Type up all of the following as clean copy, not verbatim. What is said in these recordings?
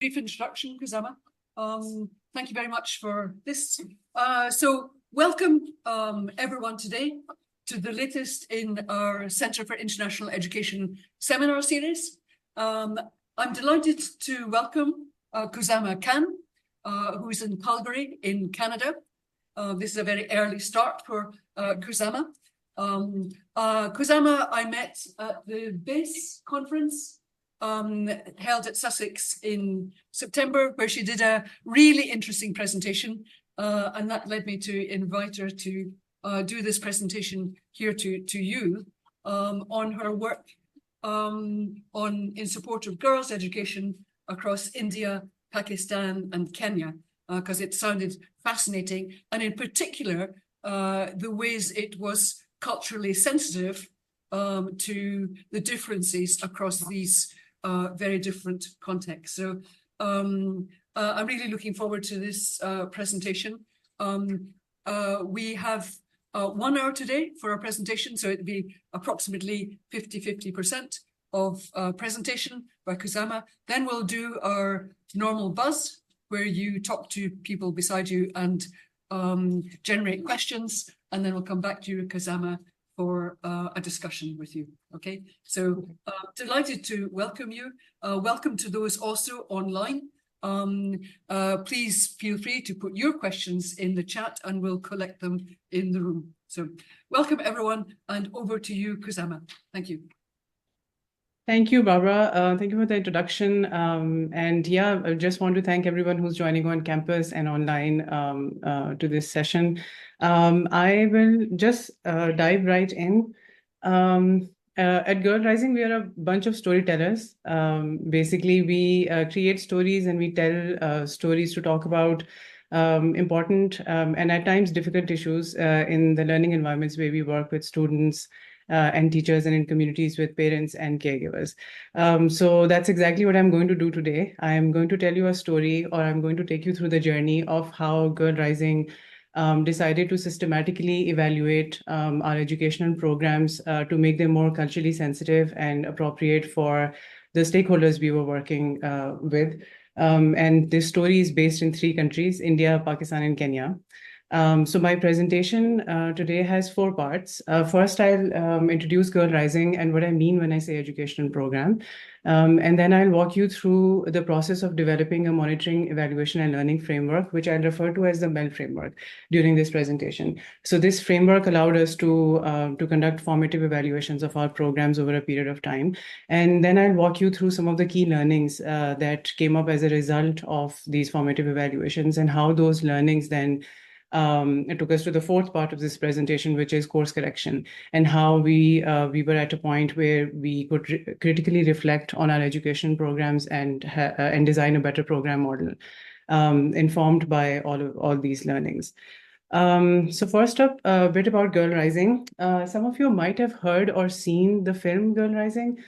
Brief introduction, Khuzama. Thank you very much for this. So welcome everyone today to the latest in our Centre for International Education seminar series. I'm delighted to welcome Khuzama Khan, who is in Calgary in Canada. This is a very early start for Khuzama. Khuzama I met at the BASE conference held at Sussex in September, where she did a really interesting presentation, and that led me to invite her to do this presentation here to you on her work in support of girls' education across India, Pakistan, and Kenya, because it sounded fascinating, and in particular, the ways it was culturally sensitive to the differences across these very different contexts. So I'm really looking forward to this presentation. We have 1 hour today for our presentation, so it'd be approximately 50% of presentation by Khuzama. Then we'll do our normal buzz, where you talk to people beside you and generate questions, and then we'll come back to you, Khuzama, for a discussion with you. Okay, so delighted to welcome you. Welcome to those also online. Please feel free to put your questions in the chat and we'll collect them in the room. So welcome everyone, and over to you, Khuzama. Thank you. Thank you, Barbara. Thank you for the introduction. And yeah, I just want to thank everyone who's joining on campus and online to this session. I will just dive right in. At Girl Rising, we are a bunch of storytellers. Basically, we create stories and we tell stories to talk about important and at times difficult issues in the learning environments where we work with students and teachers and in communities with parents and caregivers. So that's exactly what I'm going to do today. I'm going to tell you a story, or I'm going to take you through the journey of how Girl Rising decided to systematically evaluate our educational programs to make them more culturally sensitive and appropriate for the stakeholders we were working with. And this story is based in 3 countries, India, Pakistan, and Kenya. So my presentation today has 4 parts. First, I'll introduce Girl Rising and what I mean when I say educational program. And then I'll walk you through the process of developing a monitoring, evaluation, and learning framework, which I'll refer to as the MEL framework during this presentation. So this framework allowed us to conduct formative evaluations of our programs over a period of time. And then I'll walk you through some of the key learnings that came up as a result of these formative evaluations and how those learnings then it took us to the 4th part of this presentation, which is course correction, and how we were at a point where we could critically reflect on our education programs and design a better program model, informed by all these learnings. So first up, a bit about Girl Rising. Some of you might have heard or seen the film Girl Rising.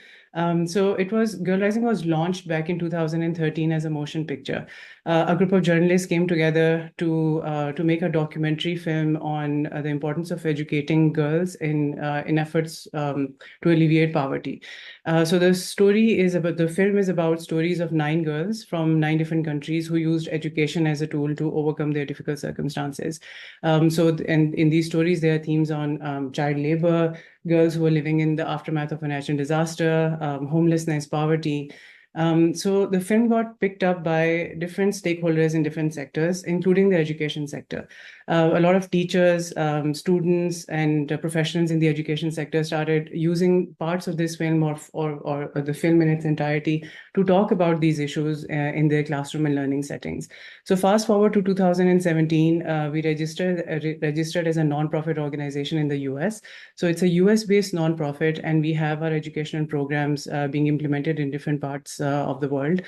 So Girl Rising was launched back in 2013 as a motion picture. A group of journalists came together to make a documentary film on the importance of educating girls in efforts to alleviate poverty. So the film is about stories of 9 girls from 9 different countries who used education as a tool to overcome their difficult circumstances. And in these stories, there are themes on child labor, girls who are living in the aftermath of a natural disaster, homelessness, poverty. So the film got picked up by different stakeholders in different sectors, including the education sector. A lot of teachers, students, and professionals in the education sector started using parts of this film or the film in its entirety to talk about these issues in their classroom and learning settings. So fast forward to 2017, we registered as a nonprofit organization in the US. So it's a US-based nonprofit, and we have our educational programs being implemented in different parts of the world.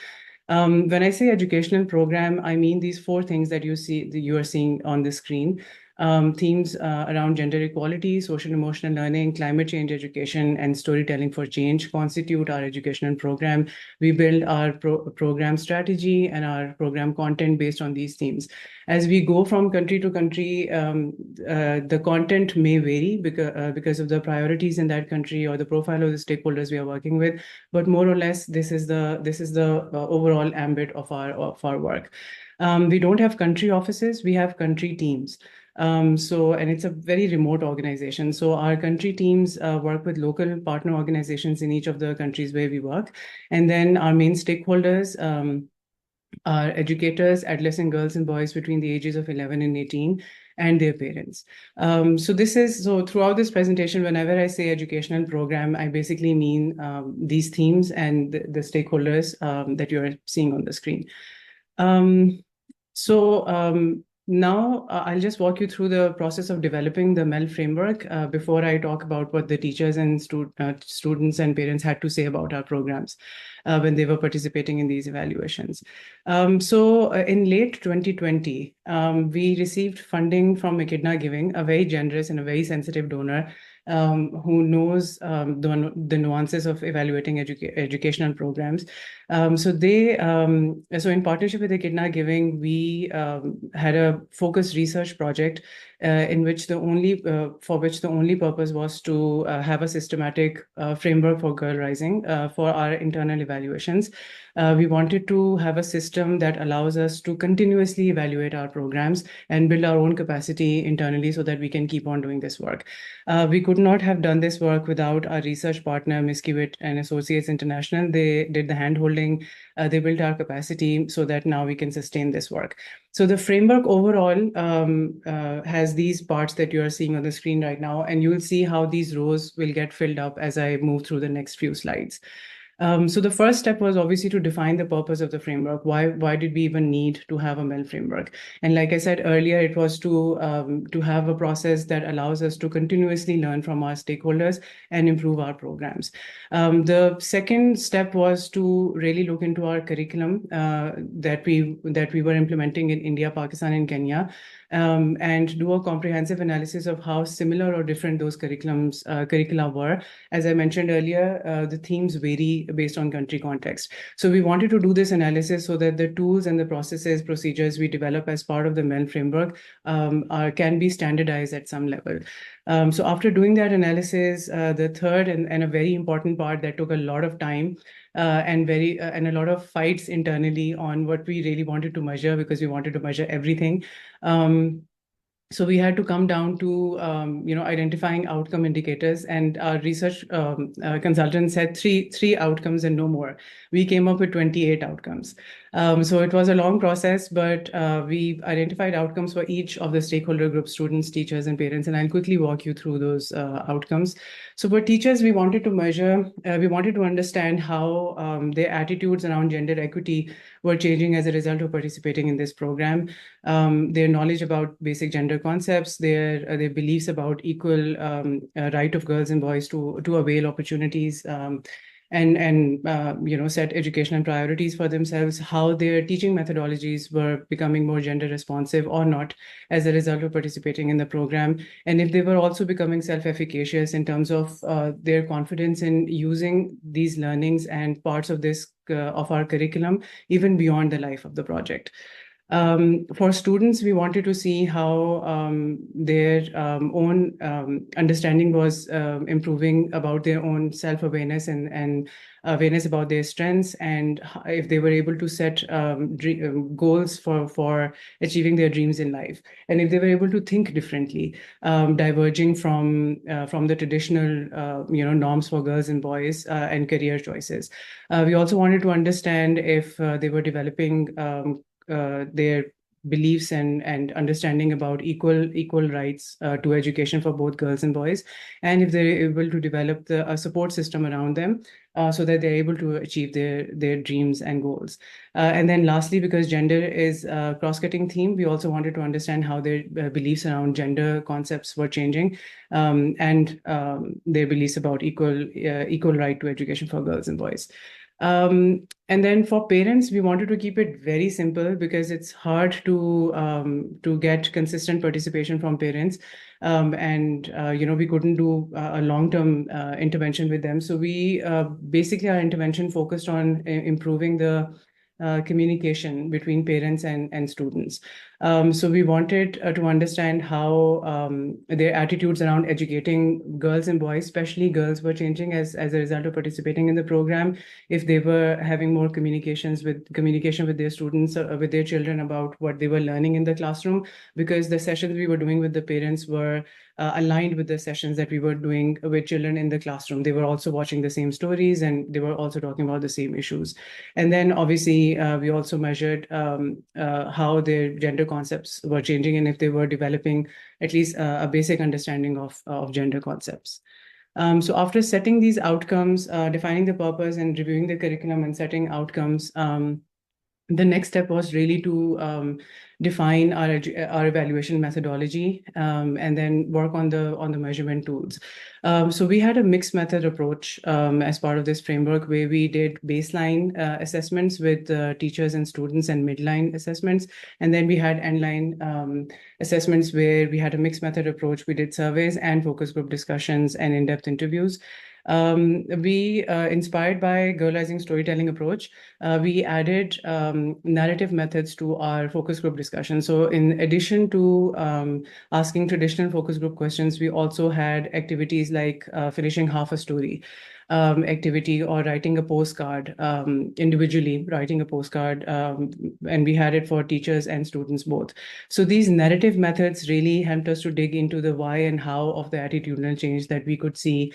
When I say educational program, I mean these 4 things that you are seeing on the screen. themes around gender equality, social emotional learning, climate change education, and storytelling for change constitute our educational program. We build our program strategy and our program content based on these themes. As we go from country to country, the content may vary because of the priorities in that country or the profile of the stakeholders we are working with. But more or less, this is the overall ambit of our work. We don't have country offices; we have country teams. And it's a very remote organization. So our country teams work with local partner organizations in each of the countries where we work, and then our main stakeholders. Are educators, adolescent girls and boys between the ages of 11 and 18, and their parents. So throughout this presentation, whenever I say educational program, I basically mean these themes and the stakeholders that you're seeing on the screen. Now I'll just walk you through the process of developing the MEL framework before I talk about what the teachers and students and parents had to say about our programs when they were participating in these evaluations. In late 2020, we received funding from Echidna Giving, a very generous and a very sensitive donor who knows the nuances of evaluating educational programs. So in partnership with Echidna Giving, we had a focused research project in which the only purpose was to have a systematic framework for girl rising for our internal evaluations. We wanted to have a system that allows us to continuously evaluate our programs and build our own capacity internally so that we can keep on doing this work. We could not have done this work without our research partner, Miss Kiewit and Associates International. They did the handholding, they built our capacity so that now we can sustain this work. So the framework overall has these parts that you are seeing on the screen right now, and you will see how these rows will get filled up as I move through the next few slides. So the first step was obviously to define the purpose of the framework. Why did we even need to have a MEL framework? And like I said earlier, it was to have a process that allows us to continuously learn from our stakeholders and improve our programs. The second step was to really look into our curriculum that we were implementing in India, Pakistan, and Kenya. And do a comprehensive analysis of how similar or different those curricula were. As I mentioned earlier, the themes vary based on country context. So we wanted to do this analysis so that the tools and the procedures we develop as part of the MEL framework can be standardized at some level. So after doing that analysis, the third and a very important part that took a lot of time and a lot of fights internally on what we really wanted to measure, because we wanted to measure everything. So we had to come down to identifying outcome indicators, and our research consultants had three outcomes and no more. We came up with 28 outcomes. So it was a long process, but we identified outcomes for each of the stakeholder groups: students, teachers, and parents. And I'll quickly walk you through those outcomes. So for teachers, we wanted to measure, we wanted to understand how their attitudes around gender equity were changing as a result of participating in this program. Their knowledge about basic gender concepts, their beliefs about equal right of girls and boys to avail opportunities, and set educational priorities for themselves, how their teaching methodologies were becoming more gender responsive or not as a result of participating in the program, and if they were also becoming self-efficacious in terms of their confidence in using these learnings and parts of this of our curriculum even beyond the life of the project. For students, we wanted to see how their own understanding was improving about their own self-awareness and awareness about their strengths, and if they were able to set goals for achieving their dreams in life, and if they were able to think differently, diverging from the traditional norms for girls and boys and career choices. We also wanted to understand if they were developing their beliefs and understanding about equal rights to education for both girls and boys, and if they're able to develop a support system around them so that they're able to achieve their dreams and goals. And then lastly, because gender is a cross-cutting theme, we also wanted to understand how their beliefs around gender concepts were changing, and their beliefs about equal right to education for girls and boys. And then for parents, we wanted to keep it very simple because it's hard to get consistent participation from parents. And we couldn't do a long-term intervention with them. So we basically our intervention focused on improving the communication between parents and students. So we wanted to understand how their attitudes around educating girls and boys, especially girls, were changing as a result of participating in the program. If they were having more communication with their students, with their children about what they were learning in the classroom, because the sessions we were doing with the parents were aligned with the sessions that we were doing with children in the classroom. They were also watching the same stories and they were also talking about the same issues. And then obviously we also measured how their gender concepts were changing and if they were developing at least a basic understanding of gender concepts. So after setting these outcomes, defining the purpose and reviewing the curriculum and setting outcomes, the next step was really to define our evaluation methodology and then work on the measurement tools. So we had a mixed method approach as part of this framework where we did baseline assessments with teachers and students and midline assessments. And then we had endline assessments where we had a mixed method approach. We did surveys and focus group discussions and in-depth interviews. We inspired by girlizing storytelling approach, we added narrative methods to our focus group discussion. So in addition to asking traditional focus group questions, we also had activities like finishing half a story activity or writing a postcard, individually writing a postcard, and we had it for teachers and students both. So these narrative methods really helped us to dig into the why and how of the attitudinal change that we could see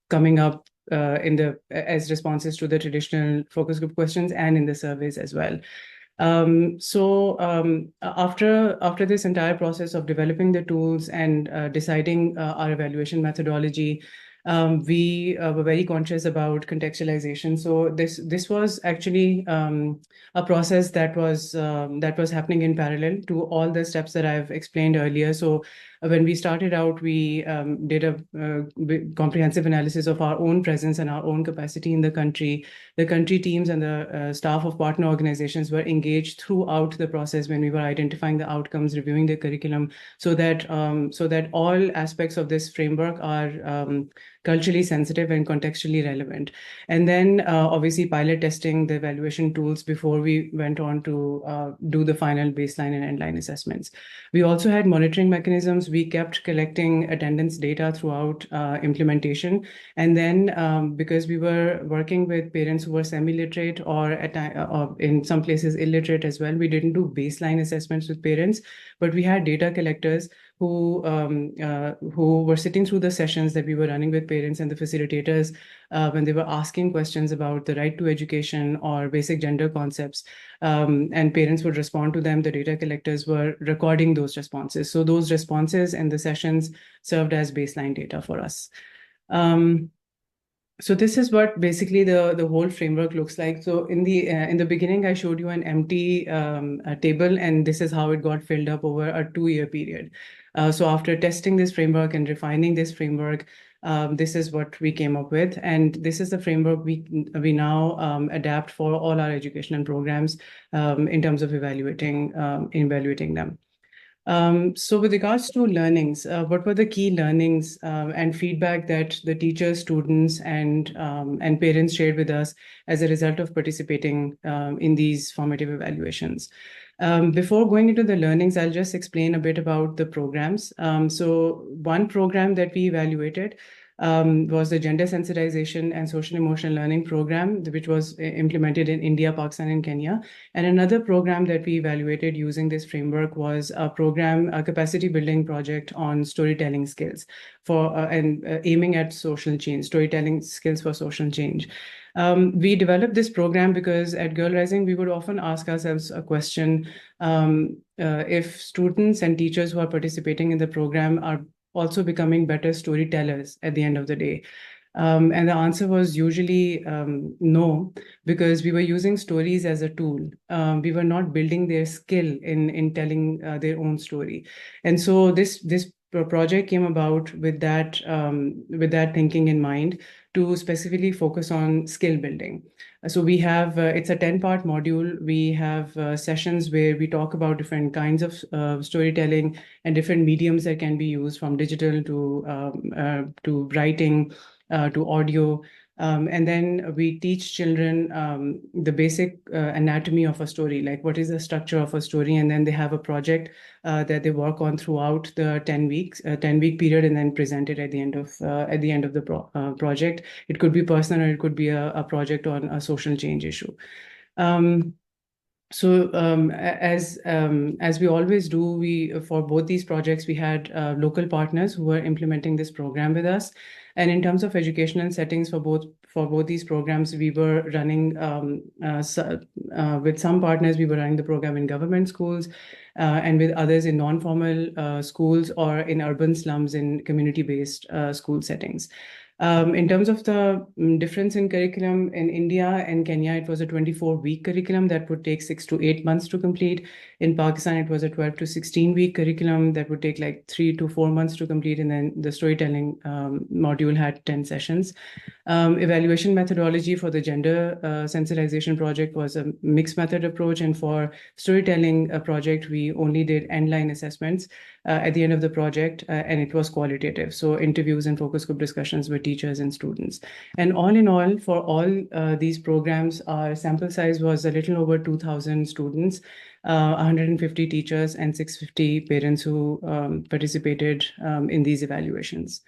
coming up as responses to the traditional focus group questions and in the surveys as well. After this entire process of developing the tools and deciding our evaluation methodology, we were very conscious about contextualization. So this was actually a process that was happening in parallel to all the steps that I've explained earlier. So when we started out, we did a comprehensive analysis of our own presence and our own capacity in the country. The country teams and the staff of partner organizations were engaged throughout the process when we were identifying the outcomes, reviewing the curriculum, so that all aspects of this framework are culturally sensitive and contextually relevant. And then obviously pilot testing the evaluation tools before we went on to do the final baseline and endline assessments. We also had monitoring mechanisms. We kept collecting attendance data throughout implementation. And then because we were working with parents who were semi-literate or in some places illiterate as well, we didn't do baseline assessments with parents, but we had data collectors who were sitting through the sessions that we were running with parents and the facilitators when they were asking questions about the right to education or basic gender concepts, and parents would respond to them. The data collectors were recording those responses. So those responses and the sessions served as baseline data for us. So this is what basically the whole framework looks like. So in the beginning, I showed you an empty table, and this is how it got filled up over a 2-year period. So after testing this framework and refining this framework, this is what we came up with, and this is the framework we now adapt for all our educational programs in terms of evaluating them. So with regards to learnings, what were the key learnings and feedback that the teachers, students, and parents shared with us as a result of participating in these formative evaluations? Before going into the learnings, I'll just explain a bit about the programs. So one program that we evaluated was the gender sensitization and social emotional learning program, which was implemented in India, Pakistan, and Kenya. And another program that we evaluated using this framework was a capacity building project on storytelling skills aiming at social change, storytelling skills for social change. We developed this program because at Girl Rising, we would often ask ourselves a question, if students and teachers who are participating in the program are also becoming better storytellers at the end of the day. And the answer was usually no, because we were using stories as a tool. We were not building their skill in telling their own story. And so this project came about with that thinking in mind, to specifically focus on skill building. So we have it's a 10-part module. We have sessions where we talk about different kinds of storytelling and different mediums that can be used, from digital to writing to audio. And then we teach children the basic anatomy of a story, like what is the structure of a story, and then they have a project that they work on throughout the 10-week period, and then present it at the end of the project. It could be personal, or it could be a project on a social change issue. As we always do, we for both these projects we had local partners who were implementing this program with us. And in terms of educational settings for both these programs, we were running with some partners. We were running the program in government schools, and with others in non-formal schools, or in urban slums in community-based school settings. In terms of the difference in curriculum, in India and Kenya, it was a 24-week curriculum that would take 6 to 8 months to complete. In Pakistan, it was a 12 to 16-week curriculum that would take like 3 to 4 months to complete. And then the storytelling module had 10 sessions. Evaluation methodology for the gender sensitization project was a mixed method approach. And for storytelling project, we only did end-line assessments at the end of the project, and it was qualitative. So interviews and focus group discussions with teachers and students. And all in all, for all these programs, our sample size was a little over 2,000 students, 150 teachers, and 650 parents who participated in these evaluations.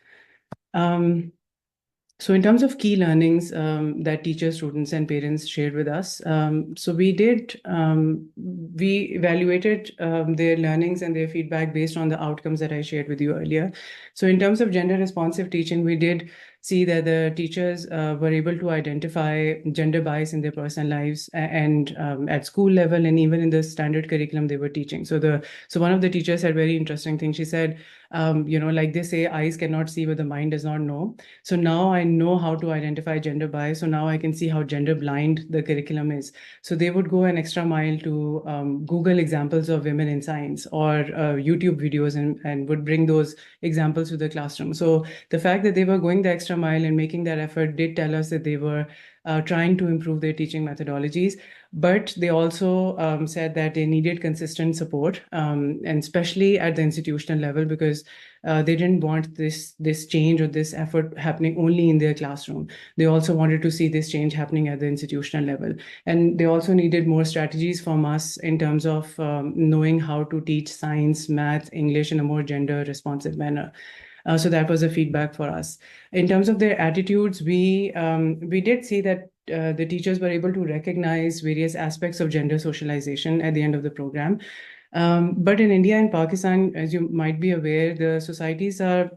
So in terms of key learnings that teachers, students, and parents shared with us, so we evaluated their learnings and their feedback based on the outcomes that I shared with you earlier. So in terms of gender responsive teaching, we did see that the teachers were able to identify gender bias in their personal lives, and at school level, and even in the standard curriculum they were teaching. So one of the teachers said very interesting thing. She said, like they say, eyes cannot see what the mind does not know. So now I know how to identify gender bias. So now I can see how gender blind the curriculum is. So they would go an extra mile to Google examples of women in science, or YouTube videos, and would bring those examples to the classroom. So the fact that they were going the extra mile and making that effort did tell us that they were trying to improve their teaching methodologies. But they also said that they needed consistent support, and especially at the institutional level, because they didn't want this change or this effort happening only in their classroom. They also wanted to see this change happening at the institutional level. And they also needed more strategies from us in terms of knowing how to teach science, math, English in a more gender responsive manner. So that was a feedback for us. In terms of their attitudes, we did see that the teachers were able to recognize various aspects of gender socialization at the end of the program. But in India and Pakistan, as you might be aware, the societies are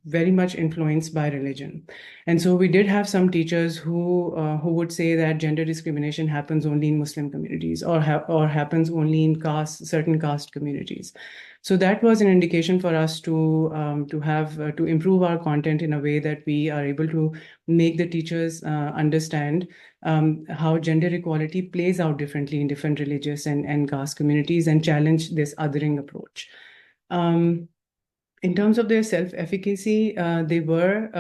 very much influenced by religion. And so we did have some teachers who would say that gender discrimination happens only in Muslim communities, or happens only in certain caste communities. So that was an indication for us to improve our content in a way that we are able to make the teachers understand how gender equality plays out differently in different religious and caste communities, and challenge this othering approach. In terms of their self-efficacy, they were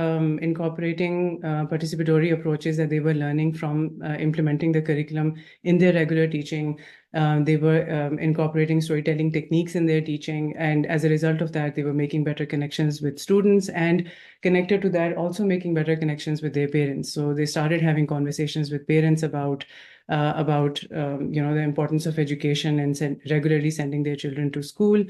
incorporating participatory approaches that they were learning from implementing the curriculum in their regular teaching. They were incorporating storytelling techniques in their teaching. And as a result of that, they were making better connections with students, and connected to that, also making better connections with their parents. So they started having conversations with parents about the importance of education, and regularly sending their children to school.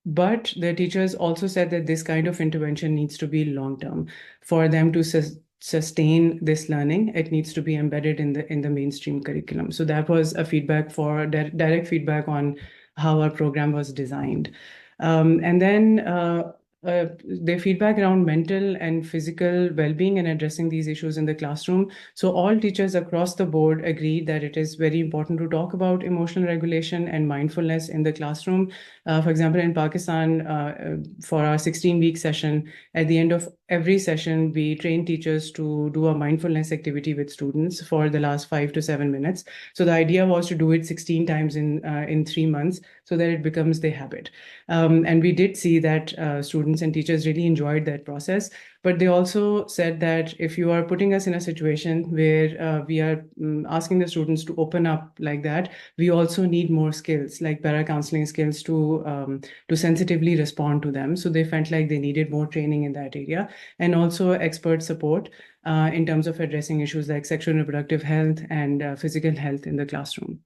But the teachers also said that this kind of intervention needs to be long-term. For them to sustain this learning, it needs to be embedded in the mainstream curriculum. So that was a direct feedback on how our program was designed. And then their feedback around mental and physical well-being and addressing these issues in the classroom. So all teachers across the board agreed that it is very important to talk about emotional regulation and mindfulness in the classroom. For example, in Pakistan, for our 16-week session, at the end of every session, we train teachers to do a mindfulness activity with students for the last 5 to 7 minutes. So the idea was to do it 16 times in 3 months. so that it becomes their habit. And we did see that students and teachers really enjoyed that process. But they also said that if you are putting us in a situation where we are asking the students to open up like that, we also need more skills like para-counseling skills to sensitively respond to them. So they felt like they needed more training in that area, and also expert support in terms of addressing issues like sexual and reproductive health and physical health in the classroom.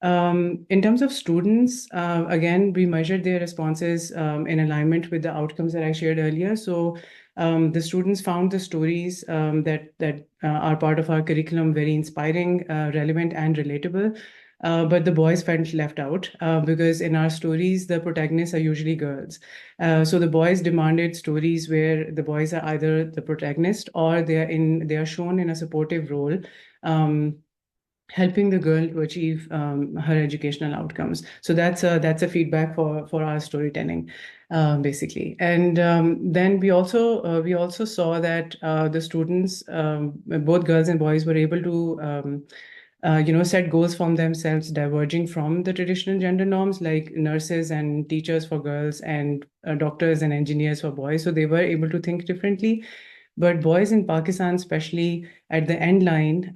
In terms of students, again, we measured their responses in alignment with the outcomes that I shared earlier. So the students found the stories that are part of our curriculum very inspiring, relevant, and relatable. But the boys felt left out because in our stories, the protagonists are usually girls. So the boys demanded stories where the boys are either the protagonist or they are shown in a supportive role. Helping the girl to achieve her educational outcomes. So that's a feedback for our storytelling, basically. And then we also saw that the students, both girls and boys, were able to set goals for themselves diverging from the traditional gender norms, like nurses and teachers for girls and doctors and engineers for boys. So they were able to think differently. But boys in Pakistan, especially at the end line,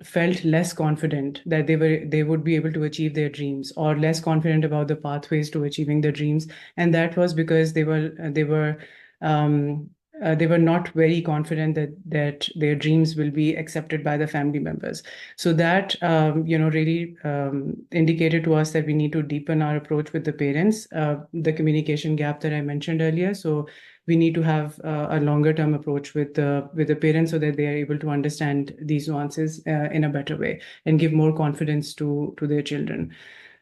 felt less confident that they would be able to achieve their dreams, or less confident about the pathways to achieving their dreams, and that was because they were not very confident that their dreams will be accepted by the family members. So that really indicated to us that we need to deepen our approach with the parents, the communication gap that I mentioned earlier. So we need to have a longer term approach with the parents so that they are able to understand these nuances in a better way and give more confidence to their children.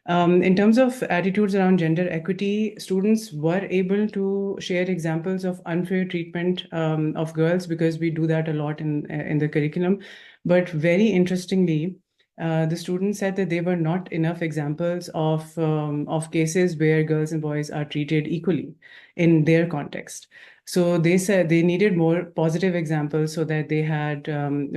In terms of attitudes around gender equity, students were able to share examples of unfair treatment of girls, because we do that a lot in the curriculum. But very interestingly, the students said that there were not enough examples of cases where girls and boys are treated equally in their context. So they said they needed more positive examples so that they had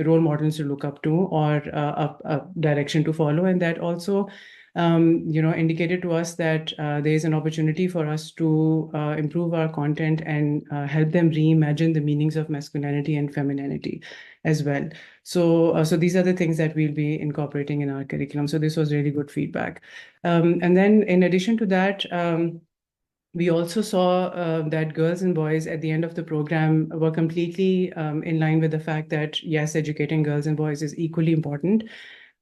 role models to look up to, or a direction to follow, and that also indicated to us that there is an opportunity for us to improve our content and help them reimagine the meanings of masculinity and femininity as well. So these are the things that we'll be incorporating in our curriculum. So this was really good feedback. And then in addition to that, we also saw that girls and boys at the end of the program were completely in line with the fact that, yes, educating girls and boys is equally important.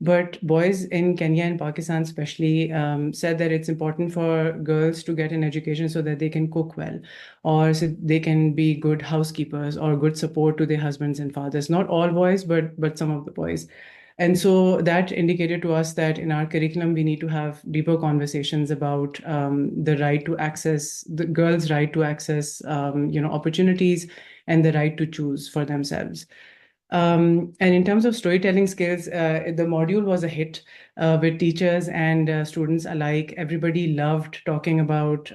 But boys in Kenya and Pakistan especially said that it's important for girls to get an education so that they can cook well, or so they can be good housekeepers or good support to their husbands and fathers. Not all boys, but some of the boys. And so that indicated to us that in our curriculum, we need to have deeper conversations about the right to access, the girls' right to access, opportunities, and the right to choose for themselves. And in terms of storytelling skills, the module was a hit with teachers and students alike. Everybody loved talking about,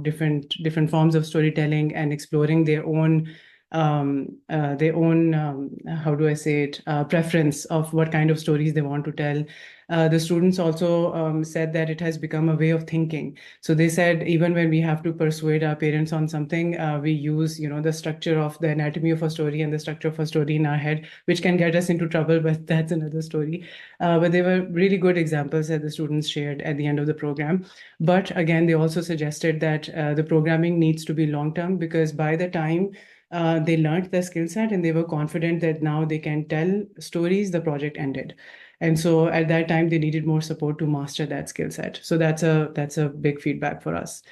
different forms of storytelling and exploring their own how do I say it, preference of what kind of stories they want to tell. The students also said that it has become a way of thinking. So they said even when we have to persuade our parents on something, we use the structure of the anatomy of a story and the structure of a story in our head, which can get us into trouble, but that's another story. But they were really good examples that the students shared at the end of the program. But again, they also suggested that the programming needs to be long term, because by the time they learned the skill set and they were confident that now they can tell stories, the project ended. And so at that time, they needed more support to master that skill set. So that's a big feedback for us.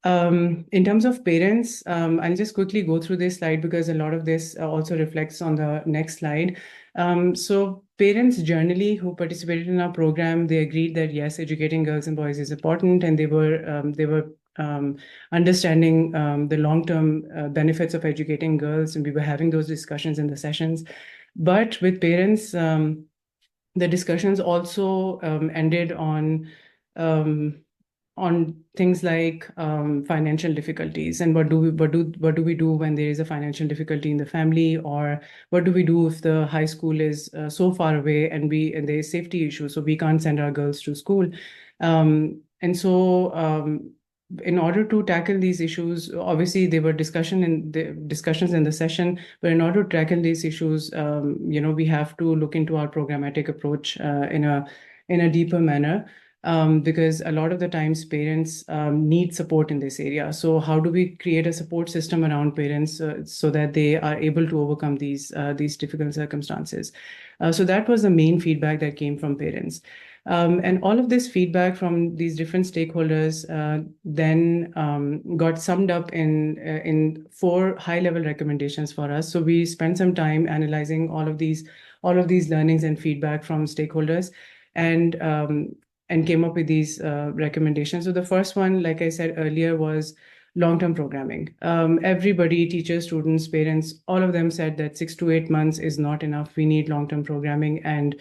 In terms of parents, I'll just quickly go through this slide because a lot of this also reflects on the next slide. So parents generally who participated in our program, they agreed that yes, educating girls and boys is important, and they were understanding the long-term benefits of educating girls, and we were having those discussions in the sessions. But with parents, the discussions also ended on things like financial difficulties, and what do we do when there is a financial difficulty in the family, or what do we do if the high school is so far away and there is safety issues, so we can't send our girls to school. And so in order to tackle these issues, obviously there were discussions in the session, but in order to tackle these issues, we have to look into our programmatic approach in a deeper manner. Because a lot of the times parents need support in this area. So how do we create a support system around parents so that they are able to overcome these difficult circumstances? So that was the main feedback that came from parents. And all of this feedback from these different stakeholders then got summed up in 4 high-level recommendations for us. So we spent some time analyzing all of these learnings and feedback from stakeholders, and came up with these recommendations. So the first one, like I said earlier, was long-term programming. Everybody, teachers, students, parents, all of them said that 6 to 8 months is not enough. We need long-term programming, and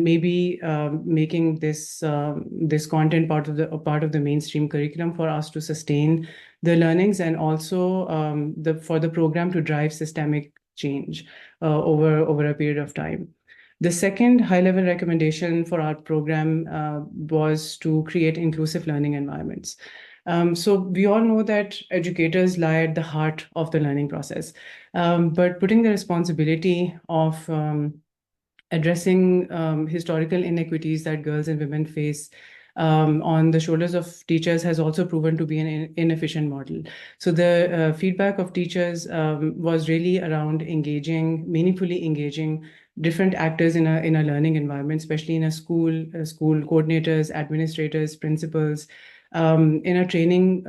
maybe making this content part of the mainstream curriculum for us to sustain the learnings, and also for the program to drive systemic change over a period of time. The second high-level recommendation for our program was to create inclusive learning environments. So we all know that educators lie at the heart of the learning process, but putting the responsibility of addressing historical inequities that girls and women face on the shoulders of teachers has also proven to be an inefficient model. So the feedback of teachers was really around meaningfully engaging different actors in a learning environment, especially in a school coordinators, administrators, principals, in a training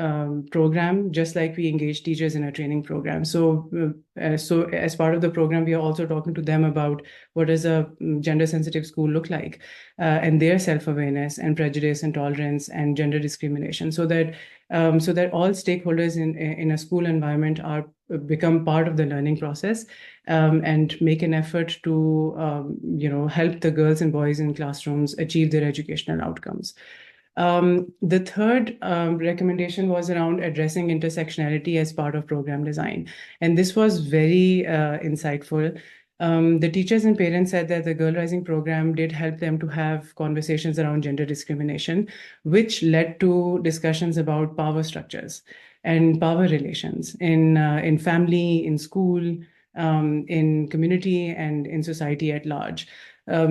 program, just like we engage teachers in a training program. So as part of the program, we are also talking to them about what does a gender-sensitive school look like, and their self-awareness and prejudice and tolerance and gender discrimination, so that all stakeholders in a school environment become part of the learning process, and make an effort to help the girls and boys in classrooms achieve their educational outcomes. The third recommendation was around addressing intersectionality as part of program design. And this was very insightful. The teachers and parents said that the Girl Rising program did help them to have conversations around gender discrimination, which led to discussions about power structures and power relations in family, in school, in community, and in society at large.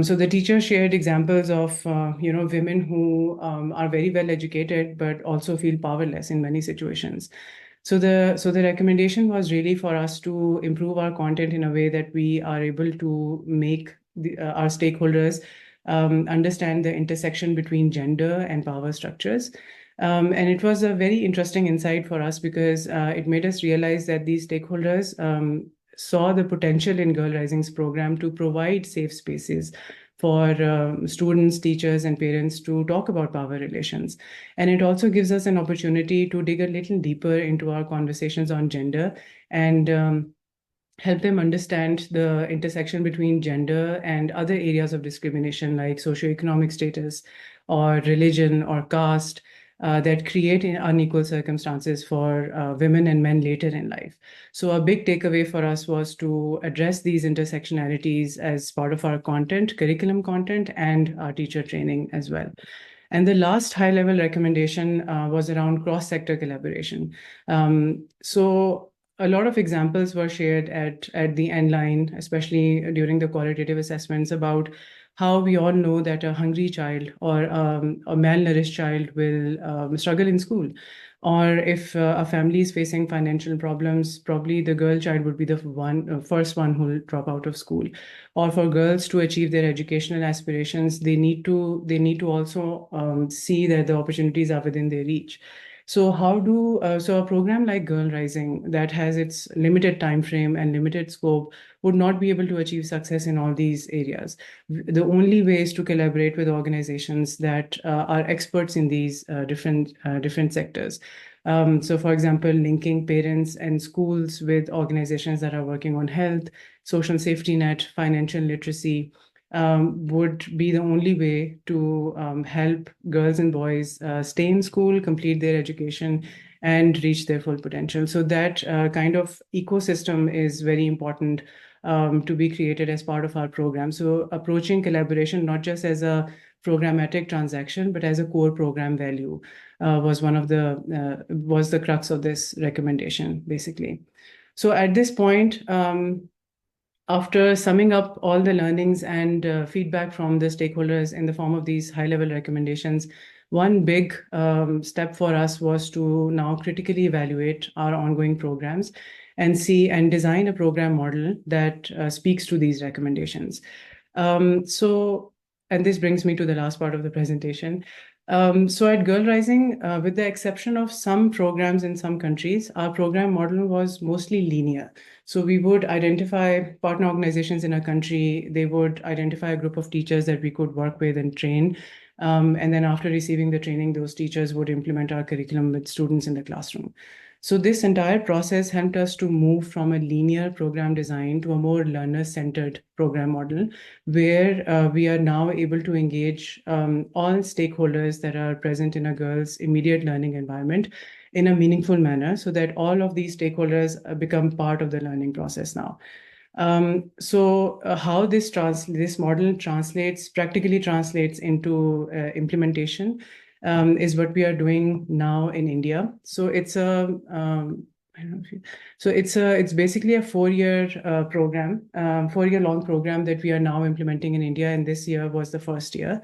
So the teacher shared examples of women who are very well educated but also feel powerless in many situations. So the recommendation was really for us to improve our content in a way that we are able to make our stakeholders understand the intersection between gender and power structures. And it was a very interesting insight for us, because it made us realize that these stakeholders saw the potential in Girl Rising's program to provide safe spaces for students, teachers, and parents to talk about power relations. And it also gives us an opportunity to dig a little deeper into our conversations on gender, and help them understand the intersection between gender and other areas of discrimination, like socioeconomic status or religion or caste, that create unequal circumstances for women and men later in life. So a big takeaway for us was to address these intersectionalities as part of our content, curriculum content, and our teacher training as well. And the last high-level recommendation was around cross-sector collaboration. So a lot of examples were shared at the end line, especially during the qualitative assessments, about how we all know that a hungry child or a malnourished child will struggle in school. Or if a family is facing financial problems, probably the girl child would be the first one who will drop out of school. Or for girls to achieve their educational aspirations, they need to also see that the opportunities are within their reach. So so a program like Girl Rising, that has its limited time frame and limited scope, would not be able to achieve success in all these areas. The only way is to collaborate with organizations that are experts in these different sectors. So for example, linking parents and schools with organizations that are working on health, social safety net, financial literacy, would be the only way to help girls and boys stay in school, complete their education, and reach their full potential. So that kind of ecosystem is very important to be created as part of our program. So approaching collaboration not just as a programmatic transaction, but as a core program value, was the crux of this recommendation, basically. So at this point, after summing up all the learnings and feedback from the stakeholders in the form of these high-level recommendations, one big step for us was to now critically evaluate our ongoing programs and see and design a program model that speaks to these recommendations. And this brings me to the last part of the presentation. So at Girl Rising, with the exception of some programs in some countries, our program model was mostly linear. So we would identify partner organizations in a country, they would identify a group of teachers that we could work with and train. And then after receiving the training, those teachers would implement our curriculum with students in the classroom. So this entire process helped us to move from a linear program design to a more learner-centered program model, where we are now able to engage all stakeholders that are present in a girl's immediate learning environment in a meaningful manner, so that all of these stakeholders become part of the learning process now. How this model practically translates into implementation is what we are doing now in India. So it's it's basically a 4-year program, 4-year long program that we are now implementing in India, and this year was the first year.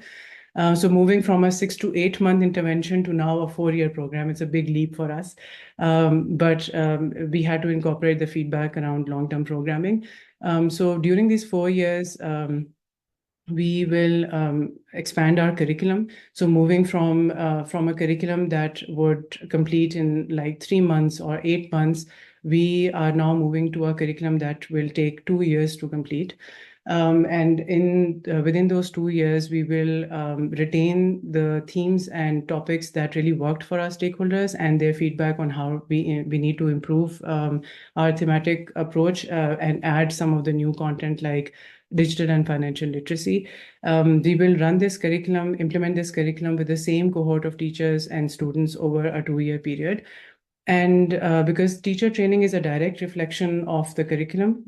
So moving from a 6 to 8 month intervention to now a 4-year program, it's a big leap for us. But we had to incorporate the feedback around long-term programming. So during these 4 years, we will expand our curriculum. So moving from a curriculum that would complete in like 3 months or 8 months, we are now moving to a curriculum that will take 2 years to complete. And within those 2 years, we will retain the themes and topics that really worked for our stakeholders and their feedback on how we need to improve our thematic approach and add some of the new content like digital and financial literacy. We will run this curriculum, implement this curriculum with the same cohort of teachers and students over a 2-year period. And because teacher training is a direct reflection of the curriculum,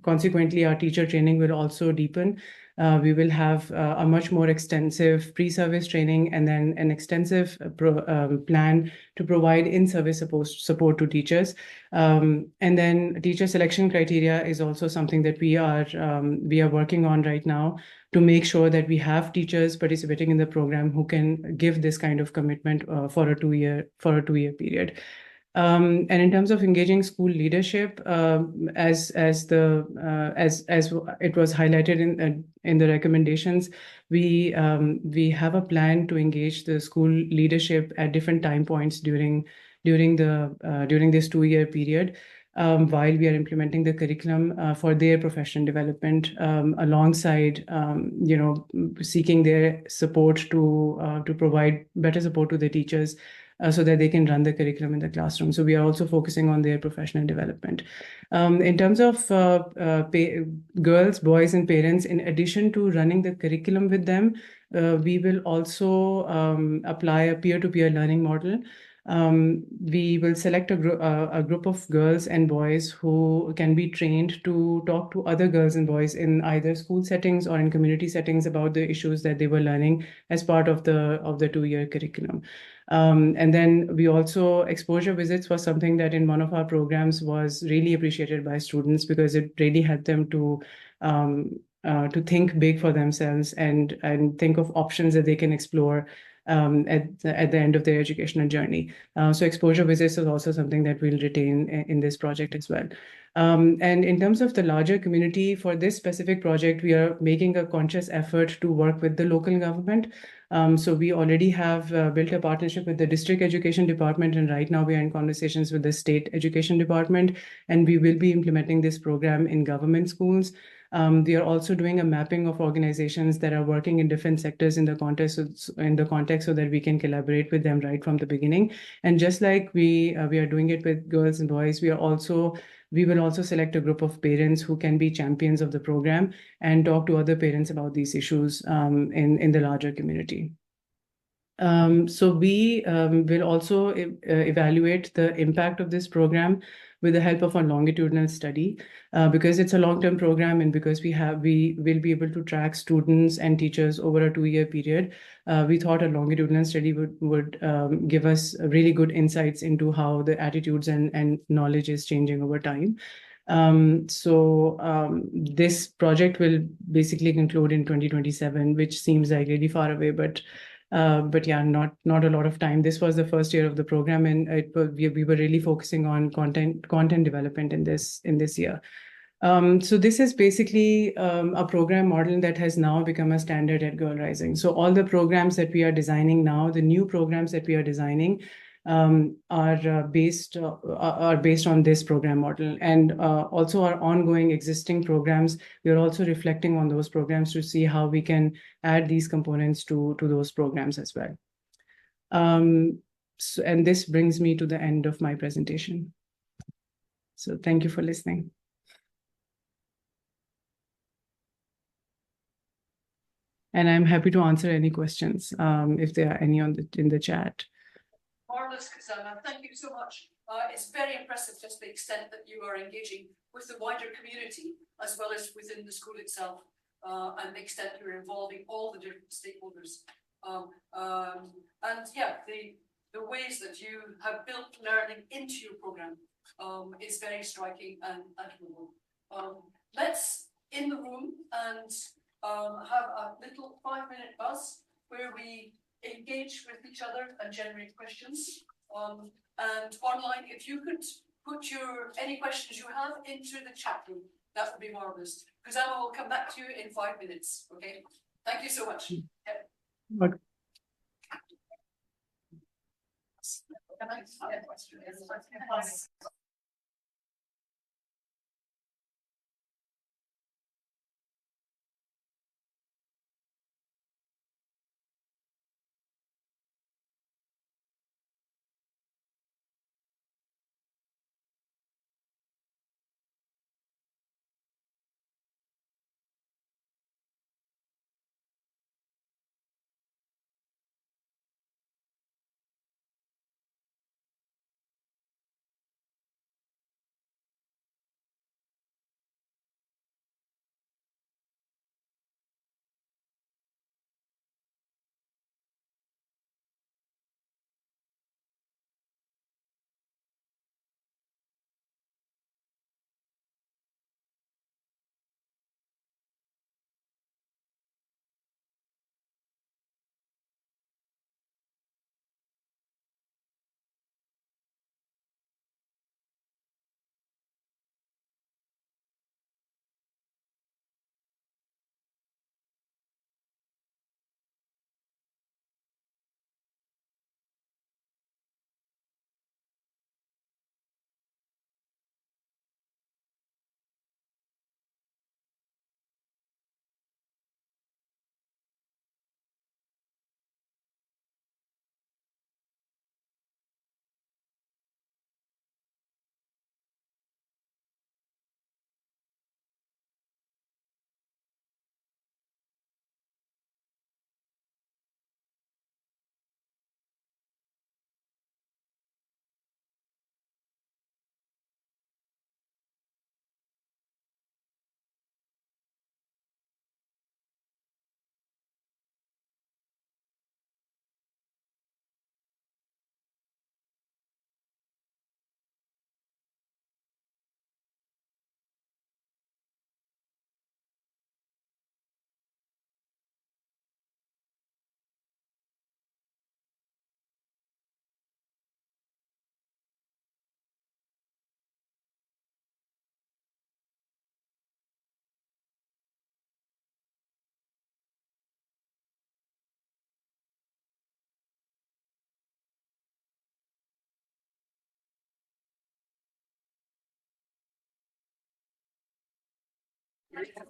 consequently, our teacher training will also deepen. We will have a much more extensive pre-service training and then an extensive plan to provide in-service support to teachers. And then teacher selection criteria is also something that we are working on right now to make sure that we have teachers participating in the program who can give this kind of commitment for a 2-year period. And in terms of engaging school leadership, as it was highlighted in the recommendations, we have a plan to engage the school leadership at different time points during this 2-year period. While we are implementing the curriculum for their professional development, alongside seeking their support to provide better support to the teachers so that they can run the curriculum in the classroom. So we are also focusing on their professional development. In terms of girls, boys, and parents, in addition to running the curriculum with them, we will also apply a peer-to-peer learning model. We will select a group of girls and boys who can be trained to talk to other girls and boys in either school settings or in community settings about the issues that they were learning as part of the 2-year curriculum. And then we also, exposure visits was something that in one of our programs was really appreciated by students because it really helped them to think big for themselves and think of options that they can explore at the end of their educational journey. So exposure visits is also something that we'll retain in this project as well. And in terms of the larger community, for this specific project, we are making a conscious effort to work with the local government. So we already have built a partnership with the district education department, and right now we are in conversations with the state education department, and we will be implementing this program in government schools. We are also doing a mapping of organizations that are working in different sectors in the context so that we can collaborate with them right from the beginning. And just like we are doing it with girls and boys, we will also select a group of parents who can be champions of the program and talk to other parents about these issues in the larger community. So we will also evaluate the impact of this program with the help of a longitudinal study. Because it's a long-term program and because we will be able to track students and teachers over a 2-year period, we thought a longitudinal study would give us really good insights into how the attitudes and knowledge is changing over time. This project will basically conclude in 2027, which seems like really far away, but yeah, not a lot of time. This was the first year of the program, and we were really focusing on content development in this year. So this is basically a program model that has now become a standard at Girl Rising. So all the programs that we are designing now, the new programs that we are designing, are based on this program model, and also our ongoing existing programs. We are also reflecting on those programs to see how we can add these components to those programs as well. And this brings me to the end of my presentation. So thank you for listening. And I'm happy to answer any questions if there are any in the chat. Marvelous, Khuzama. Thank you so much. It's very impressive just the extent that you are engaging with the wider community as well as within the school itself, and the extent you're involving all the different stakeholders. And yeah, the ways that you have built learning into your program is very striking and admirable. Let's in the room and have a little 5-minute buzz where we engage with each other and generate questions. And online, if you could put any questions you have into the chat room, that would be marvelous. Khuzama will come back to you in 5 minutes. Okay. Thank you so much. Yeah. Okay.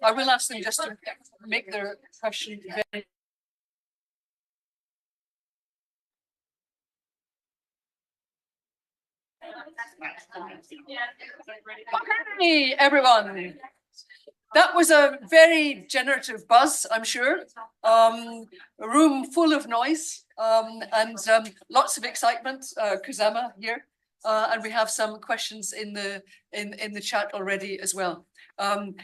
I will ask them just to make their question very. Hey, everyone. That was a very generative buzz, I'm sure. A room full of noise and lots of excitement. Khuzama here. And we have some questions in the chat already as well.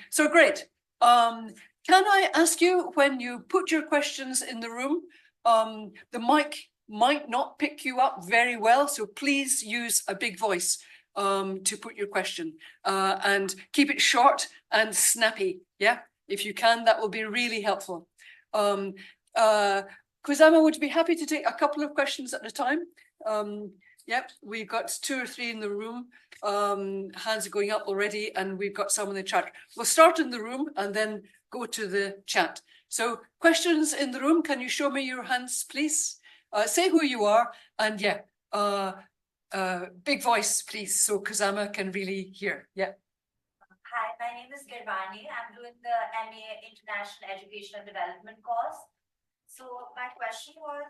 So great. Can I ask you, when you put your questions in the room, the mic might not pick you up very well, so please use a big voice to put your question, and keep it short and snappy. Yeah, if you can, that will be really helpful. Khuzama, would you be happy to take a couple of questions at a time? Yep, we've got 2 or 3 in the room. Hands are going up already, and we've got some in the chat. We'll start in the room and then go to the chat. So questions in the room, can you show me your hands, please? Say who you are, and yeah, big voice, please, so Khuzama can really hear. Yeah. Hi, my name is Girvani. I'm doing the MA International Education and Development course. So my question was,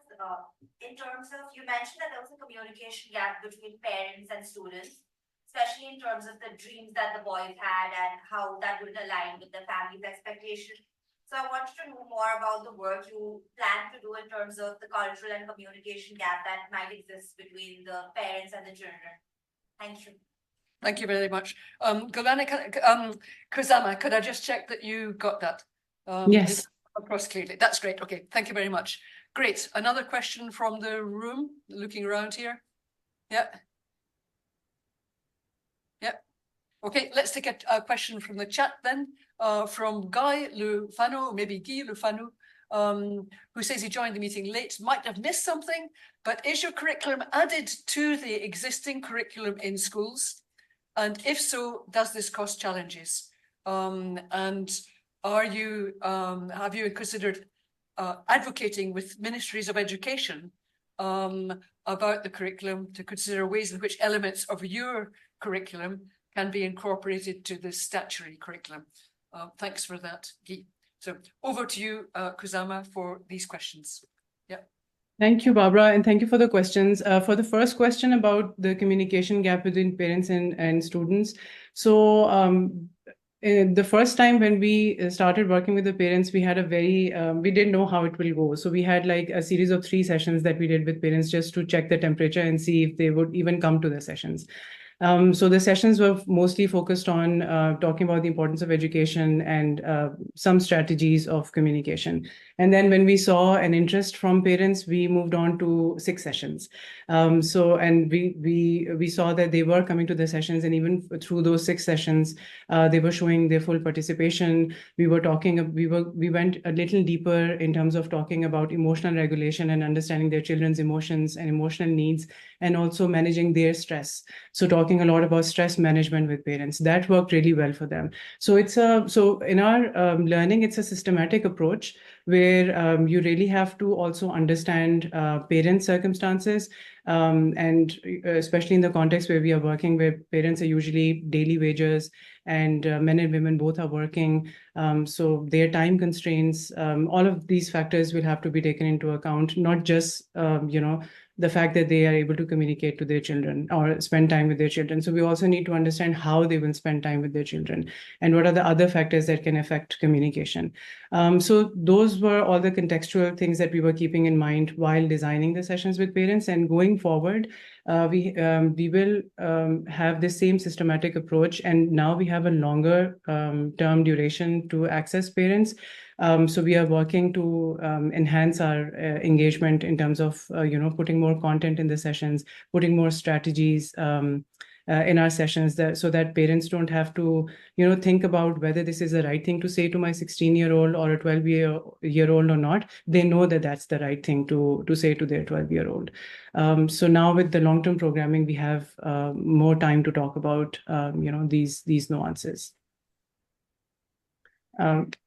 in terms of, you mentioned that there was a communication gap between parents and students, especially in terms of the dreams that the boys had and how that would align with the family's expectation. So I wanted to know more about the work you plan to do in terms of the cultural and communication gap that might exist between the parents and the children. Thank you. Thank you very much. Khuzama, could I just check that you got that? Yes. Across clearly. That's great. Okay, thank you very much. Great. Another question from the room, looking around here. Yeah. Yeah. Okay, let's take a question from the chat then, from Guy Lufano, maybe Guy Lufano, who says he joined the meeting late, might have missed something, but is your curriculum added to the existing curriculum in schools? And if so, does this cause challenges? And are you, have you considered advocating with ministries of education about the curriculum, to consider ways in which elements of your curriculum can be incorporated to the statutory curriculum? Thanks for that, Guy. So over to you, Khuzama, for these questions. Yeah. Thank you, Barbara, and thank you for the questions. For the first question about the communication gap between parents and students. So the first time when we started working with the parents, we had a very, we didn't know how it will go. So we had like a series of 3 sessions that we did with parents just to check the temperature and see if they would even come to the sessions. So the sessions were mostly focused on talking about the importance of education and some strategies of communication. And then when we saw an interest from parents, we moved on to 6 sessions. And we saw that they were coming to the sessions, and even through those 6 sessions, they were showing their full participation. We went a little deeper in terms of talking about emotional regulation and understanding their children's emotions and emotional needs, and also managing their stress. So talking a lot about stress management with parents, that worked really well for them. So in our learning, it's a systematic approach where you really have to also understand parents' circumstances, and especially in the context where we are working, where parents are usually daily wagers and men and women both are working. So their time constraints, all of these factors will have to be taken into account, not just, the fact that they are able to communicate to their children or spend time with their children. So we also need to understand how they will spend time with their children and what are the other factors that can affect communication. So those were all the contextual things that we were keeping in mind while designing the sessions with parents. And going forward, we will have the same systematic approach, and now we have a longer term duration to access parents. So we are working to enhance our engagement in terms of putting more content in the sessions, putting more strategies in our sessions, so that parents don't have to think about whether this is the right thing to say to my 16-year-old or a 12-year-old or not. They know that that's the right thing to say to their 12-year-old. So now with the long-term programming, we have more time to talk about these nuances.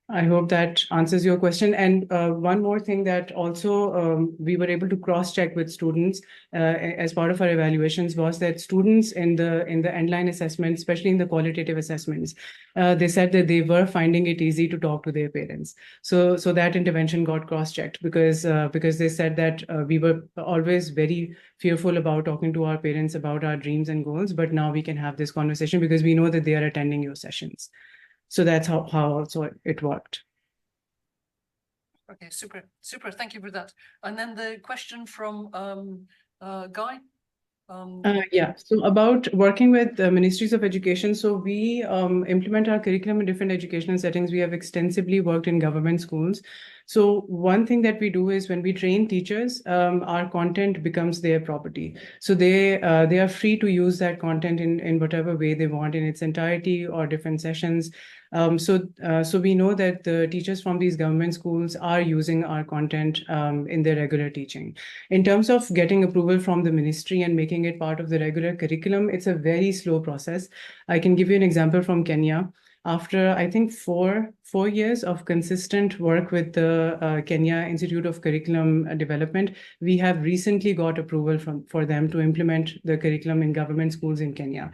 I hope that answers your question. And one more thing that also we were able to cross-check with students as part of our evaluations was that students in the endline assessment, especially in the qualitative assessments, they said that they were finding it easy to talk to their parents. So that intervention got cross-checked because they said that we were always very fearful about talking to our parents about our dreams and goals, but now we can have this conversation because we know that they are attending your sessions. So that's how also it worked. Okay, super. Thank you for that. And then the question from Guy. Yeah, so about working with ministries of education, so we implement our curriculum in different educational settings. We have extensively worked in government schools. So one thing that we do is when we train teachers, our content becomes their property. So they are free to use that content in whatever way they want in its entirety or different sessions. So we know that the teachers from these government schools are using our content in their regular teaching. In terms of getting approval from the ministry and making it part of the regular curriculum, it's a very slow process. I can give you an example from Kenya. After, I think, four years of consistent work with the Kenya Institute of Curriculum Development, we have recently got approval for them to implement the curriculum in government schools in Kenya.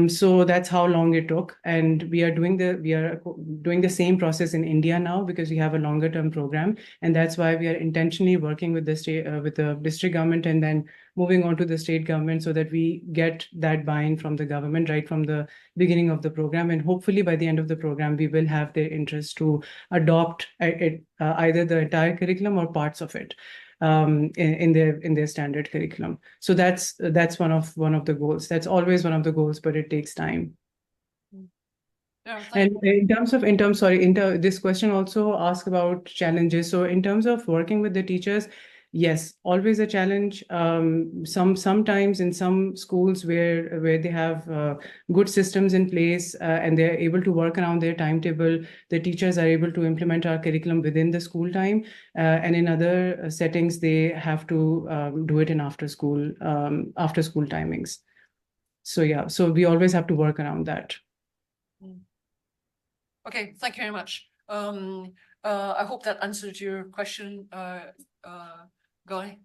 So that's how long it took, and we are doing the same process in India now because we have a longer term program, and that's why we are intentionally working with the state, with the district government, and then moving on to the state government so that we get that buy-in from the government right from the beginning of the program, and hopefully by the end of the program we will have their interest to adopt either the entire curriculum or parts of it in their standard curriculum. So that's one of the goals. That's always one of the goals, but it takes time. Yeah, And this question also asked about challenges. So in terms of working with the teachers, yes, always a challenge. Sometimes in some schools where they have good systems in place and they're able to work around their timetable, the teachers are able to implement our curriculum within the school time. And in other settings, they have to do it in after school timings. So yeah, so we always have to work around that. Okay, thank you very much. I hope that answered your question, Guy.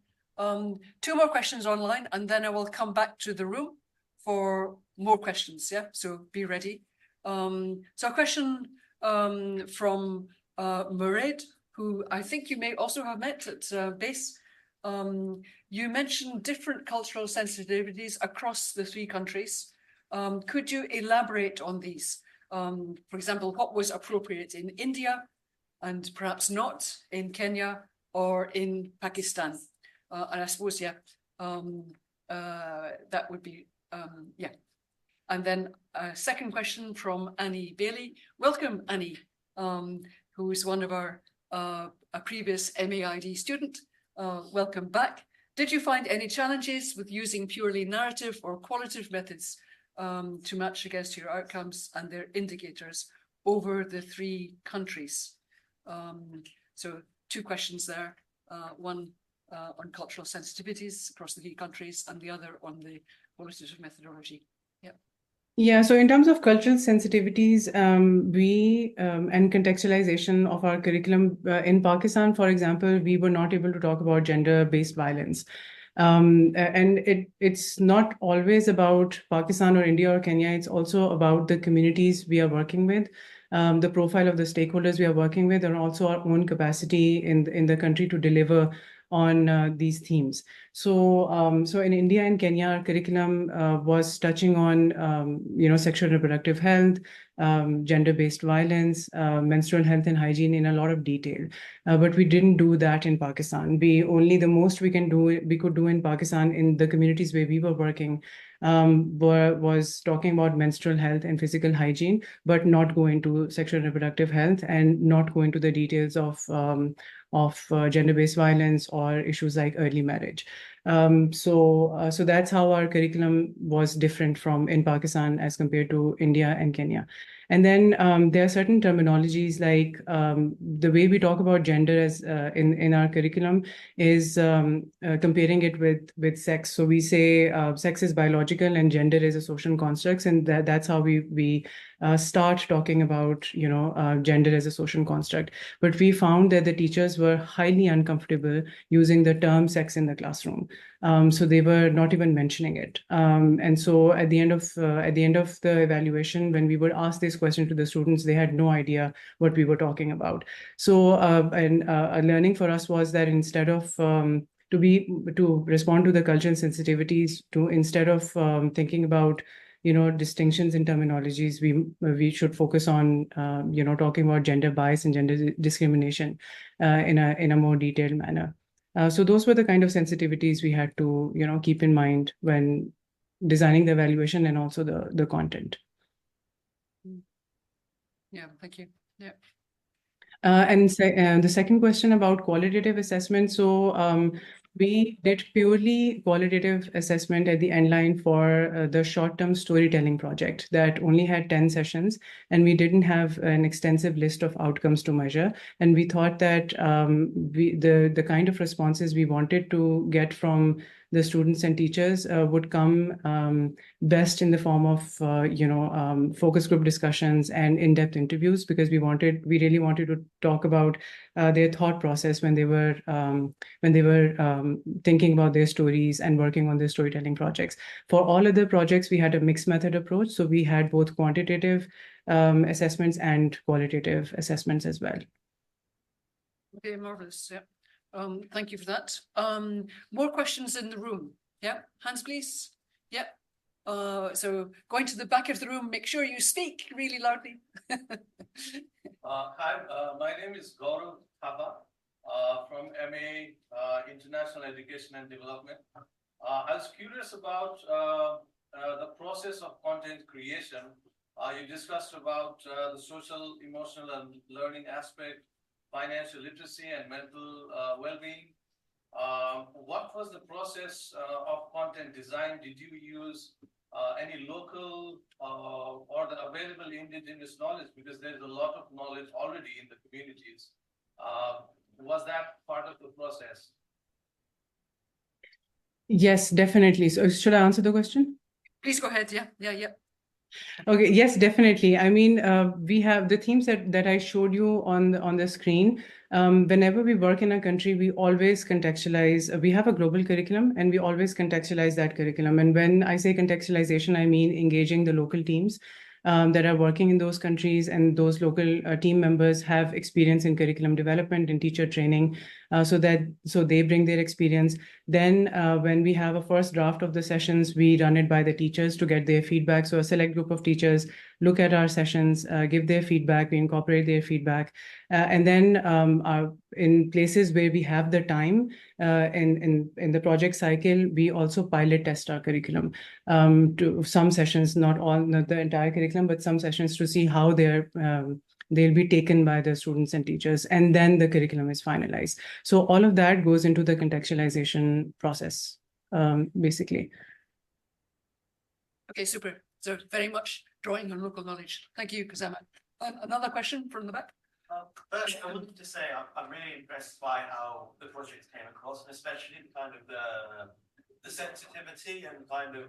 Two more questions online, and then I will come back to the room for more questions. Yeah, so be ready. So a question from Mairead, who I think you may also have met at BASE. You mentioned different cultural sensitivities across the three countries. Could you elaborate on these? For example, what was appropriate in India and perhaps not in Kenya or in Pakistan? And I suppose, yeah, that would be, yeah. And then a second question from Annie Bailey. Welcome, Annie, who is one of our a previous MAID student. Welcome back. Did you find any challenges with using purely narrative or qualitative methods to match against your outcomes and their indicators over the three countries? So two questions there, one on cultural sensitivities across the three countries and the other on the qualitative methodology. Yeah. Yeah, so in terms of cultural sensitivities, and contextualization of our curriculum in Pakistan, for example, we were not able to talk about gender-based violence. And it's not always about Pakistan or India or Kenya. It's also about the communities we are working with, the profile of the stakeholders we are working with, and also our own capacity in the country to deliver on these themes. So in India and Kenya, our curriculum was touching on sexual and reproductive health, gender-based violence, menstrual health and hygiene in a lot of detail. But we didn't do that in Pakistan. The most we could do in Pakistan in the communities where we were working was talking about menstrual health and physical hygiene, but not go into sexual and reproductive health and not go into the details of gender-based violence or issues like early marriage. So that's how our curriculum was different from in Pakistan as compared to India and Kenya. And then there are certain terminologies like the way we talk about gender as in our curriculum is comparing it with sex. So we say sex is biological and gender is a social construct, and that's how we start talking about gender as a social construct. But we found that the teachers were highly uncomfortable using the term sex in the classroom. So they were not even mentioning it. And so at the end of the evaluation, when we would ask this question to the students, they had no idea what we were talking about. So a learning for us was that instead of to respond to the cultural sensitivities, instead of thinking about distinctions in terminologies, we should focus on talking about gender bias and gender discrimination in a more detailed manner. So those were the kind of sensitivities we had to, keep in mind when designing the evaluation and also the content. Yeah, thank you. Yeah. And the second question about qualitative assessment. So we did purely qualitative assessment at the end line for the short-term storytelling project that only had 10 sessions, and we didn't have an extensive list of outcomes to measure. And we thought that the kind of responses we wanted to get from the students and teachers would come best in the form of focus group discussions and in-depth interviews, because we really wanted to talk about their thought process when they were thinking about their stories and working on their storytelling projects. For all other projects, we had a mixed method approach, so we had both quantitative assessments and qualitative assessments as well. Okay, marvelous. Yeah. Thank you for that. More questions in the room. Yeah, hands please. Yeah. So going to the back of the room, make sure you speak really loudly. Hi, my name is Gaurav Thapa from MA International Education and Development. I was curious about the process of content creation. You discussed about the social, emotional, and learning aspect, financial literacy, and mental well-being. What was the process of content design? Did you use any local or the available indigenous knowledge? Because there's a lot of knowledge already in the communities. Was that part of the process? Yes, definitely. So should I answer the question? Please go ahead. Yeah. Okay, yes, definitely. I mean, we have the themes that I showed you on the screen. Whenever we work in a country, we always contextualize. We have a global curriculum, and we always contextualize that curriculum. And when I say contextualization, I mean engaging the local teams that are working in those countries, and those local team members have experience in curriculum development and teacher training, so they bring their experience. Then when we have a first draft of the sessions, we run it by the teachers to get their feedback. So a select group of teachers look at our sessions, give their feedback, we incorporate their feedback. And then in places where we have the time in the project cycle, we also pilot test our curriculum to some sessions, not the entire curriculum, but some sessions, to see how they'll be taken by the students and teachers, and then the curriculum is finalized. So all of that goes into the contextualization process, basically. Okay, super. So very much drawing on local knowledge. Thank you, Khuzama. Another question from the back. First, I wanted to say I'm really impressed by how the project came across, and especially kind of the sensitivity and kind of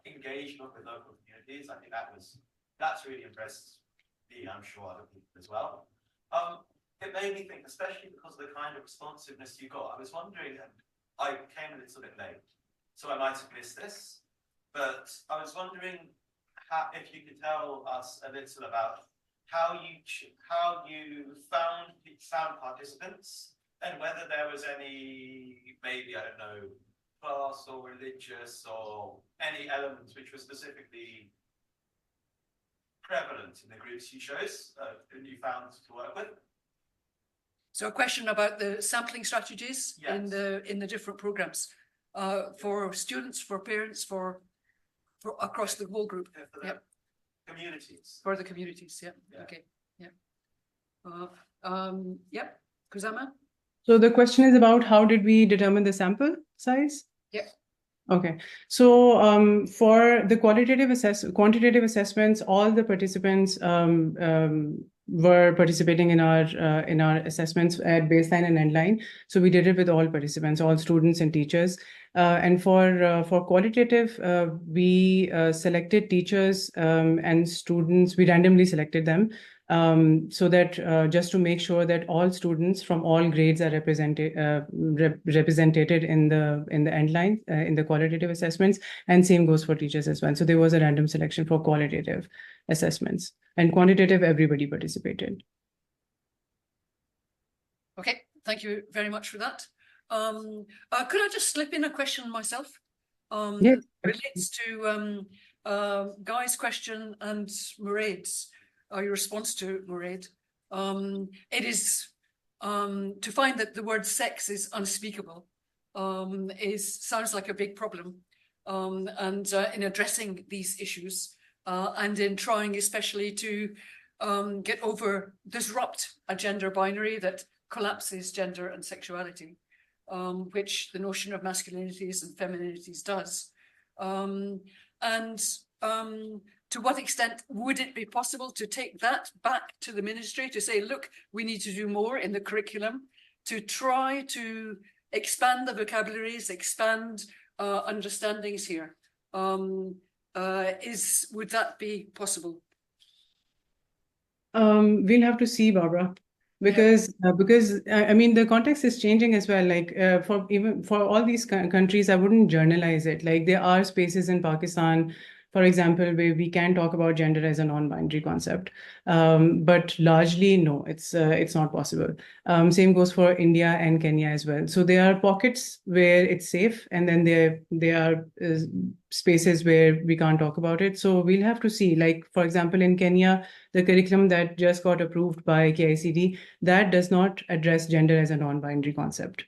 engagement with local communities. I think that's really impressed me. I'm sure other people as well. It made me think, especially because of the kind of responsiveness you got. I was wondering, and I came a little bit late, so I might have missed this, but I was wondering if you could tell us a little about how you found participants, and whether there was any, maybe, I don't know, class or religious or any elements which were specifically prevalent in the groups you chose and you found to work with. So a question about the sampling strategies. Yes. in the different programs for students, for parents, for across the whole group. For the communities. For the communities, yeah. Okay, yeah. Yep, Khuzama? So the question is about how did we determine the sample size? Yeah. Okay, so for the quantitative assessments, all the participants were participating in our assessments at baseline and endline. So we did it with all participants, all students and teachers. And for qualitative, we selected teachers and students. We randomly selected them so that just to make sure that all students from all grades are represented in the endline in the qualitative assessments, and same goes for teachers as well. So there was a random selection for qualitative assessments, and quantitative, everybody participated. Okay, thank you very much for that. Could I just slip in a question myself? Yeah. Relates to Guy's question and Mairead's, your response to Mairead. It is to find that the word sex is unspeakable sounds like a big problem. And in addressing these issues and in trying especially to disrupt a gender binary that collapses gender and sexuality, which the notion of masculinities and femininities does. To what extent would it be possible to take that back to the ministry to say, look, we need to do more in the curriculum to try to expand the vocabularies, expand understandings here? Would that be possible? We'll have to see, Barbara, because I mean the context is changing as well. Like for all these countries, I wouldn't generalize it. Like there are spaces in Pakistan, for example, where we can talk about gender as a non-binary concept, but largely no, it's not possible. Same goes for India and Kenya as well. So there are pockets where it's safe, and then there are spaces where we can't talk about it. So we'll have to see. Like for example, in Kenya, the curriculum that just got approved by KICD, that does not address gender as a non-binary concept.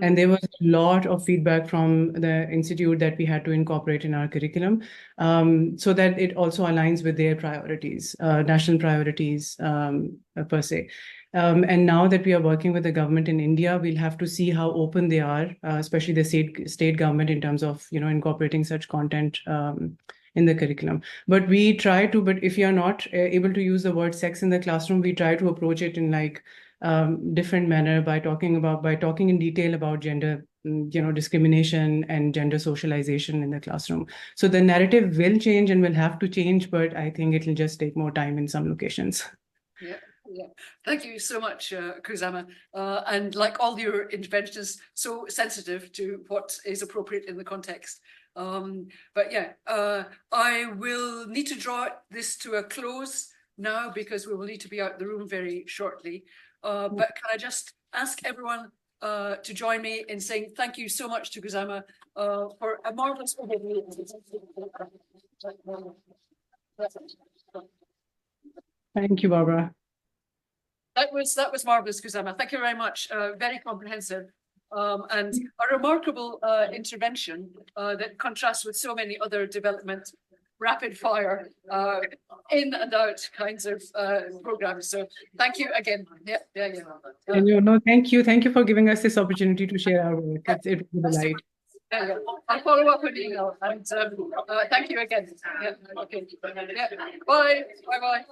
And there was a lot of feedback from the institute that we had to incorporate in our curriculum, so that it also aligns with their priorities, national priorities per se. And now that we are working with the government in India, we'll have to see how open they are, especially the state government, in terms of incorporating such content in the curriculum. But we try to. But if you are not able to use the word sex in the classroom, we try to approach it in like different manner by talking in detail about gender, discrimination and gender socialization in the classroom. So the narrative will change and will have to change, but I think it will just take more time in some locations. Yeah. Thank you so much, Khuzama. And like all your interventions, so sensitive to what is appropriate in the context. But yeah, I will need to draw this to a close now because we will need to be out the room very shortly. But can I just ask everyone to join me in saying thank you so much to Khuzama for a marvelous overview. Thank you, Barbara. That was marvelous, Khuzama. Thank you very much. Very comprehensive and a remarkable intervention that contrasts with so many other development rapid fire in and out kinds of programs. So thank you again. Yeah. And thank you for giving us this opportunity to share our work. It was a delight. Yeah. I'll follow up with email and thank you again. Yeah. Okay. Yeah. Bye. Bye.